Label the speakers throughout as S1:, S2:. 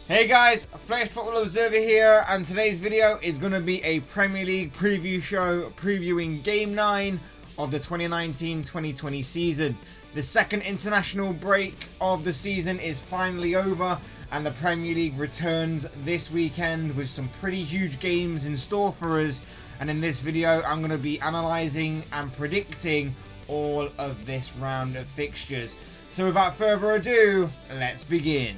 S1: Hey guys, Fletch Football Observer here, and today's video is going to be a Premier League preview show previewing Game 9 of the 2019-2020 season. The second international break of the season is finally over, and the Premier League returns this weekend with some pretty huge games in store for us. And in this video, I'm going to be analysing and predicting all of this round of fixtures. So without further ado, let's begin.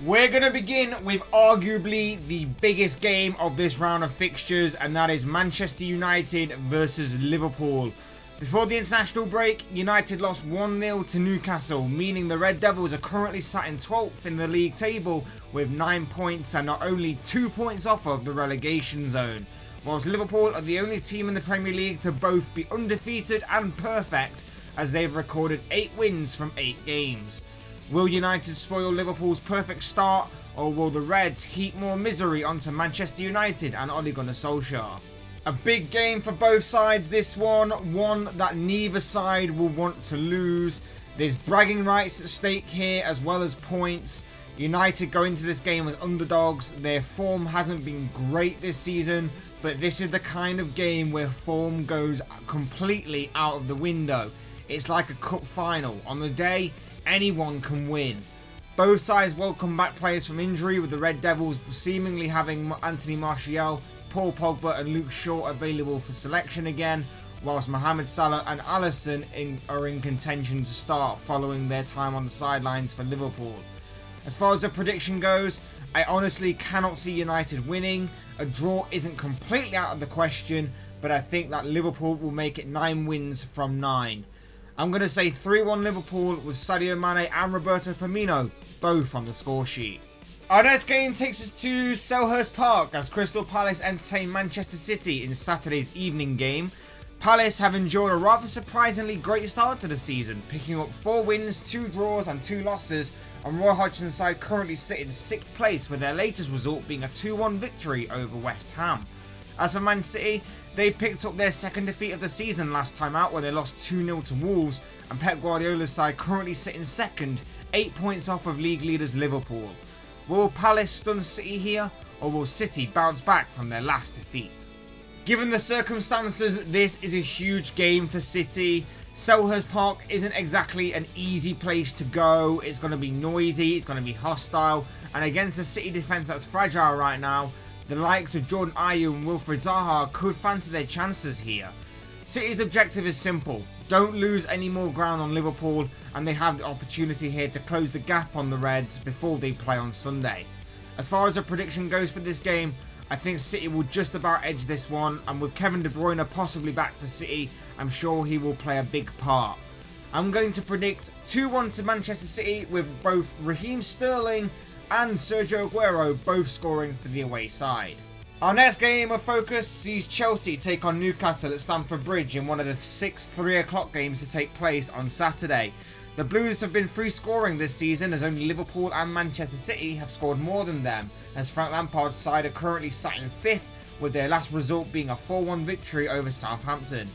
S1: We're going to begin with arguably the biggest game of this round of fixtures, and that is Manchester United versus Liverpool. Before the international break, United lost 1-0 to Newcastle, meaning the Red Devils are currently sat in 12th in the league table with 9 points and are only 2 points off of the relegation zone. Whilst Liverpool are the only team in the Premier League to both be undefeated and perfect, as they've recorded 8 wins from 8 games. Will United spoil Liverpool's perfect start, or will the Reds heap more misery onto Manchester United and Ole Gunnar Solskjaer? A big game for both sides this one that neither side will want to lose. There's bragging rights at stake here as well as points. United go into this game as underdogs. Their form hasn't been great this season, but this is the kind of game where form goes completely out of the window. It's like a cup final. On the day, anyone can win. Both sides welcome back players from injury, with the Red Devils seemingly having Anthony Martial, Paul Pogba and Luke Shaw available for selection again, whilst Mohamed Salah and Alisson are in contention to start following their time on the sidelines for Liverpool. As far as the prediction goes, I honestly cannot see United winning. A draw isn't completely out of the question, but I think that Liverpool will make it 9 wins from 9. I'm going to say 3-1 Liverpool with Sadio Mane and Roberto Firmino both on the score sheet. Our next game takes us to Selhurst Park as Crystal Palace entertain Manchester City in Saturday's evening game. Palace have enjoyed a rather surprisingly great start to the season, picking up 4 wins, 2 draws and 2 losses, and Roy Hodgson's side currently sit in 6th place, with their latest result being a 2-1 victory over West Ham. As for Man City, they picked up their second defeat of the season last time out, where they lost 2-0 to Wolves, and Pep Guardiola's side currently sit in second, 8 points off of league leaders Liverpool. Will Palace stun City here, or will City bounce back from their last defeat? Given the circumstances, this is a huge game for City. Selhurst Park isn't exactly an easy place to go. It's going to be noisy, it's going to be hostile, and against a City defence that's fragile right now, the likes of Jordan Ayew and Wilfried Zaha could fancy their chances here. City's objective is simple: don't lose any more ground on Liverpool, and they have the opportunity here to close the gap on the Reds before they play on Sunday. As far as a prediction goes for this game, I think City will just about edge this one, and with Kevin De Bruyne possibly back for City, I'm sure he will play a big part. I'm going to predict 2-1 to Manchester City, with both Raheem Sterling and Sergio Aguero both scoring for the away side. Our next game of focus sees Chelsea take on Newcastle at Stamford Bridge in one of the 6 3:00 games to take place on Saturday. The Blues have been free scoring this season, as only Liverpool and Manchester City have scored more than them, as Frank Lampard's side are currently sat in 5th, with their last result being a 4-1 victory over Southampton.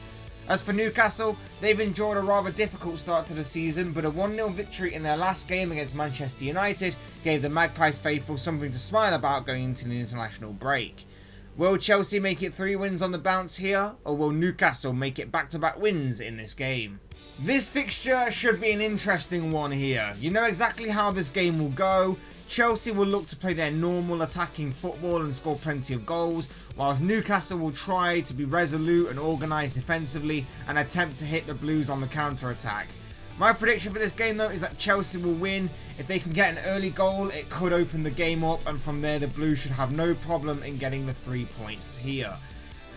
S1: As for Newcastle, they've enjoyed a rather difficult start to the season, but a 1-0 victory in their last game against Manchester United gave the Magpies faithful something to smile about going into the international break. Will Chelsea make it 3 wins on the bounce here, or will Newcastle make it back-to-back wins in this game? This fixture should be an interesting one here. You know exactly how this game will go. Chelsea will look to play their normal attacking football and score plenty of goals, whilst Newcastle will try to be resolute and organised defensively and attempt to hit the Blues on the counter-attack. My prediction for this game though is that Chelsea will win. If they can get an early goal, it could open the game up, and from there the Blues should have no problem in getting the 3 points here.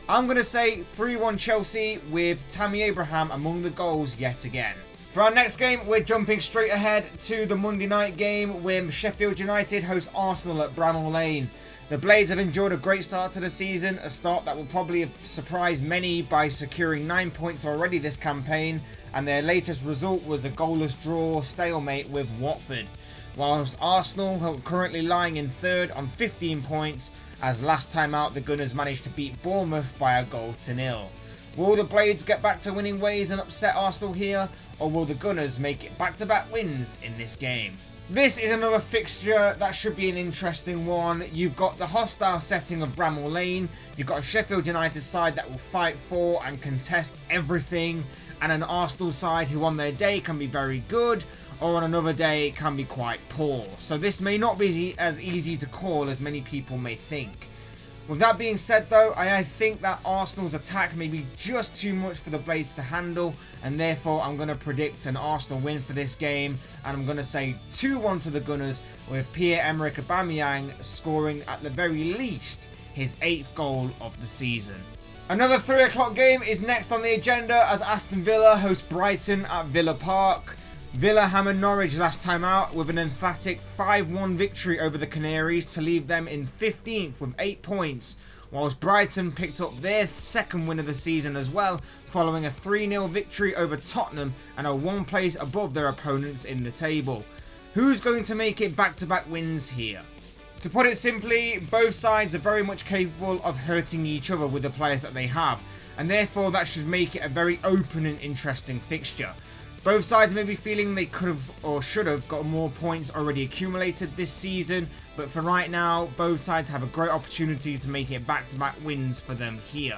S1: I'm going to say 3-1 Chelsea, with Tammy Abraham among the goals yet again. For our next game, we're jumping straight ahead to the Monday night game where Sheffield United host Arsenal at Bramall Lane. The Blades have enjoyed a great start to the season, a start that will probably have surprised many by securing 9 points already this campaign, and their latest result was a goalless draw stalemate with Watford. Whilst Arsenal are currently lying in 3rd on 15 points, as last time out the Gunners managed to beat Bournemouth by a 1-0. Will the Blades get back to winning ways and upset Arsenal here, or will the Gunners make it back-to-back wins in this game? This is another fixture that should be an interesting one. You've got the hostile setting of Bramall Lane. You've got a Sheffield United side that will fight for and contest everything. And an Arsenal side who on their day can be very good, or on another day it can be quite poor. So this may not be as easy to call as many people may think. With that being said though, I think that Arsenal's attack may be just too much for the Blades to handle, and therefore I'm going to predict an Arsenal win for this game, and I'm going to say 2-1 to the Gunners, with Pierre-Emerick Aubameyang scoring at the very least his 8th goal of the season. Another 3 o'clock game is next on the agenda as Aston Villa host Brighton at Villa Park. Villa hammered Norwich last time out with an emphatic 5-1 victory over the Canaries to leave them in 15th with 8 points, whilst Brighton picked up their 2nd win of the season as well, following a 3-0 victory over Tottenham and are 1 place above their opponents in the table. Who's going to make it back-to-back wins here? To put it simply, both sides are very much capable of hurting each other with the players that they have, and therefore that should make it a very open and interesting fixture. Both sides may be feeling they could have or should have got more points already accumulated this season, but for right now, both sides have a great opportunity to make it back-to-back wins for them here.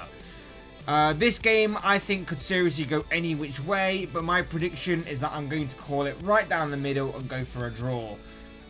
S1: This game, I think, could seriously go any which way, but my prediction is that I'm going to call it right down the middle and go for a draw.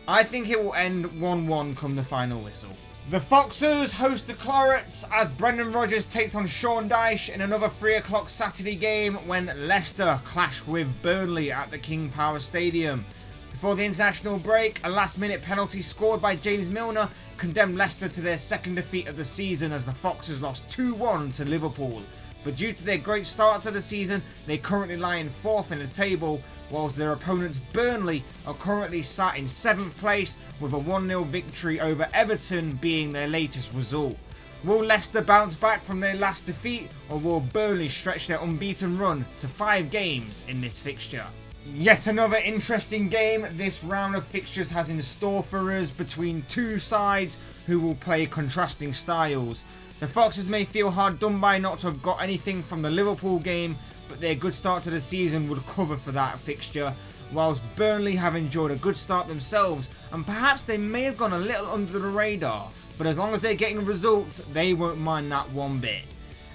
S1: I think it will end 1-1 come the final whistle. The Foxes host the Clarets as Brendan Rodgers takes on Sean Dyche in another 3 o'clock Saturday game when Leicester clash with Burnley at the King Power Stadium. Before the international break, a last-minute penalty scored by James Milner condemned Leicester to their 2nd defeat of the season as the Foxes lost 2-1 to Liverpool. But due to their great start to the season, they currently lie in 4th in the table, whilst their opponents Burnley are currently sat in 7th place with a 1-0 victory over Everton being their latest result. Will Leicester bounce back from their last defeat, or will Burnley stretch their unbeaten run to 5 games in this fixture? Yet another interesting game this round of fixtures has in store for us between 2 sides who will play contrasting styles. The Foxes may feel hard done by not to have got anything from the Liverpool game, but their good start to the season would cover for that fixture, whilst Burnley have enjoyed a good start themselves, and perhaps they may have gone a little under the radar, but as long as they're getting results, they won't mind that one bit.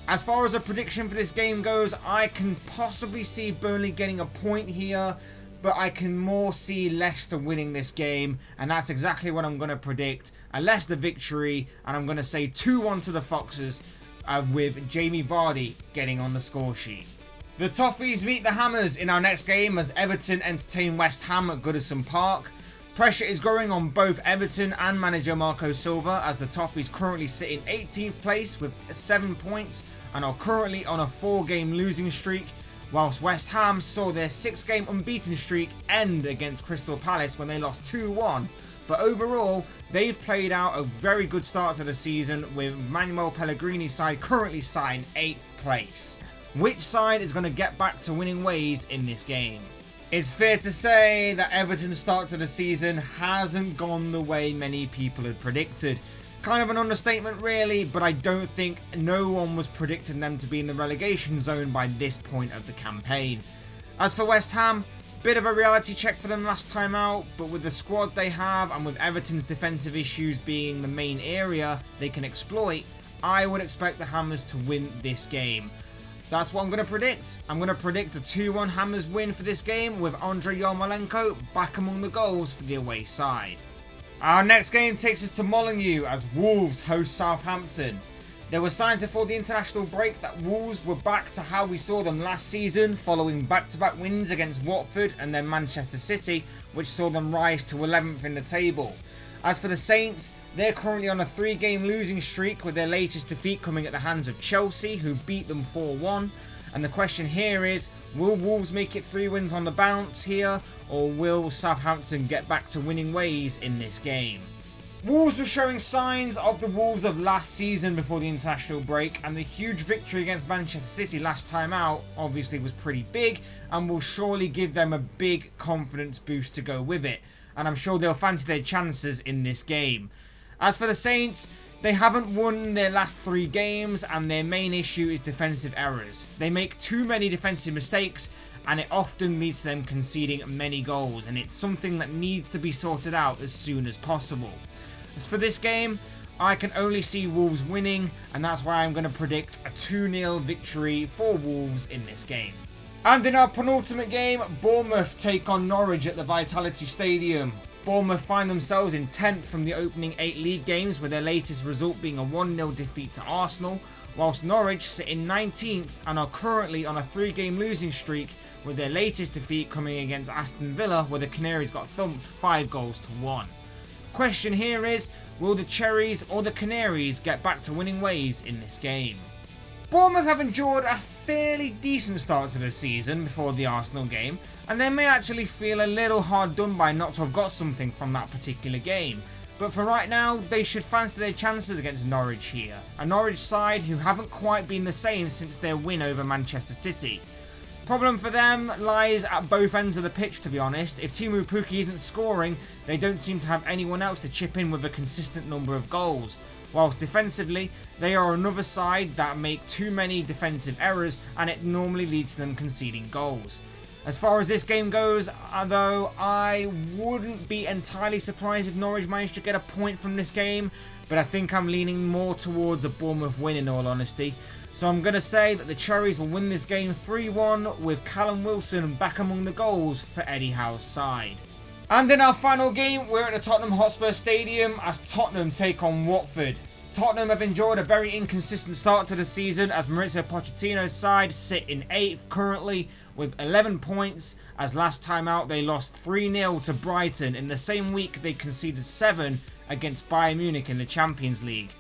S1: As far as a prediction for this game goes, I can possibly see Burnley getting a point here, but I can more see Leicester winning this game, and that's exactly what I'm going to predict. A Leicester victory, and I'm going to say 2-1 to the Foxes, with Jamie Vardy getting on the score sheet. The Toffees meet the Hammers in our next game as Everton entertain West Ham at Goodison Park. Pressure is growing on both Everton and manager Marco Silva as the Toffees currently sit in 18th place with 7 points and are currently on a 4-game losing streak, whilst West Ham saw their 6-game unbeaten streak end against Crystal Palace when they lost 2-1. But overall, they've played out a very good start to the season with Manuel Pellegrini's side currently sat in 8th place. Which side is going to get back to winning ways in this game? It's fair to say that Everton's start to the season hasn't gone the way many people had predicted. Kind of an understatement really, but I don't think no one was predicting them to be in the relegation zone by this point of the campaign. As for West Ham, bit of a reality check for them last time out, but with the squad they have and with Everton's defensive issues being the main area they can exploit, I would expect the Hammers to win this game. That's what I'm going to predict. I'm going to predict a 2-1 Hammers win for this game with Andrei Yarmolenko back among the goals for the away side. Our next game takes us to Molineux as Wolves host Southampton. There were signs before the international break that Wolves were back to how we saw them last season, following back-to-back wins against Watford and then Manchester City, which saw them rise to 11th in the table. As for the Saints, they're currently on a 3-game losing streak with their latest defeat coming at the hands of Chelsea, who beat them 4-1. And the question here is, will Wolves make it 3 wins on the bounce here, or will Southampton get back to winning ways in this game? Wolves were showing signs of the Wolves of last season before the international break, and the huge victory against Manchester City last time out obviously was pretty big and will surely give them a big confidence boost to go with it, and I'm sure they'll fancy their chances in this game. As for the Saints, they haven't won their last 3 games and their main issue is defensive errors. They make too many defensive mistakes and it often leads to them conceding many goals, and it's something that needs to be sorted out as soon as possible. As for this game, I can only see Wolves winning, and that's why I'm going to predict a 2-0 victory for Wolves in this game. And in our penultimate game, Bournemouth take on Norwich at the Vitality Stadium. Bournemouth find themselves in 10th from the opening 8 league games, with their latest result being a 1-0 defeat to Arsenal, whilst Norwich sit in 19th and are currently on a 3-game losing streak, with their latest defeat coming against Aston Villa, where the Canaries got thumped 5-1. Question here is, will the Cherries or the Canaries get back to winning ways in this game? Bournemouth have endured a fairly decent start to the season before the Arsenal game, and they may actually feel a little hard done by not to have got something from that particular game. But for right now, they should fancy their chances against Norwich here. A Norwich side who haven't quite been the same since their win over Manchester City. Problem for them lies at both ends of the pitch, to be honest. If Teemu Pukki isn't scoring, they don't seem to have anyone else to chip in with a consistent number of goals. Whilst defensively, they are another side that make too many defensive errors, and it normally leads to them conceding goals. As far as this game goes, though, I wouldn't be entirely surprised if Norwich managed to get a point from this game, but I think I'm leaning more towards a Bournemouth win in all honesty. So I'm going to say that the Cherries will win this game 3-1 with Callum Wilson back among the goals for Eddie Howe's side. And in our final game, we're at the Tottenham Hotspur Stadium as Tottenham take on Watford. Tottenham have enjoyed a very inconsistent start to the season as Mauricio Pochettino's side sit in 8th currently with 11 points, as last time out they lost 3-0 to Brighton. In the same week they conceded 7 against Bayern Munich in the Champions League.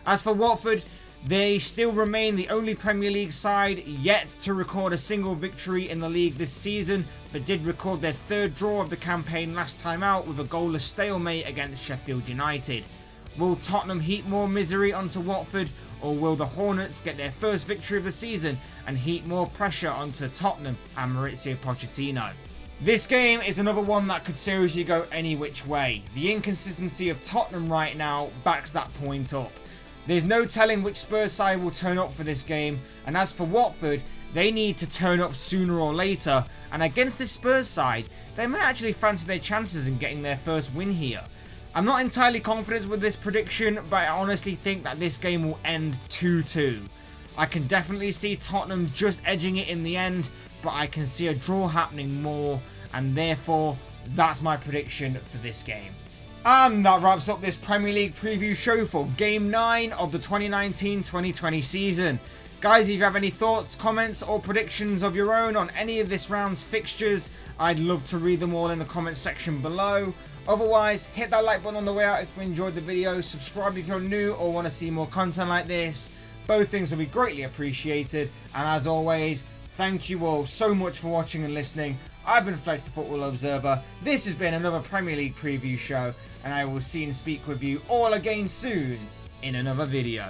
S1: As for Watford, they still remain the only Premier League side yet to record a single victory in the league this season, but did record their 3rd draw of the campaign last time out with a goalless stalemate against Sheffield United. Will Tottenham heap more misery onto Watford, or will the Hornets get their first victory of the season and heap more pressure onto Tottenham and Mauricio Pochettino? This game is another one that could seriously go any which way. The inconsistency of Tottenham right now backs that point up. There's no telling which Spurs side will turn up for this game, and as for Watford, they need to turn up sooner or later, and against this Spurs side, they may actually fancy their chances in getting their first win here. I'm not entirely confident with this prediction, but I honestly think that this game will end 2-2. I can definitely see Tottenham just edging it in the end, but I can see a draw happening more, and therefore, that's my prediction for this game. And that wraps up this Premier League preview show for Game 9 of the 2019-2020 season. Guys, if you have any thoughts, comments or predictions of your own on any of this round's fixtures, I'd love to read them all in the comments section below. Otherwise, hit that like button on the way out if you enjoyed the video, subscribe if you're new or want to see more content like this. Both things will be greatly appreciated, and as always, thank you all so much for watching and listening. I've been Fletch the Football Observer. This has been another Premier League preview show, and I will see and speak with you all again soon in another video.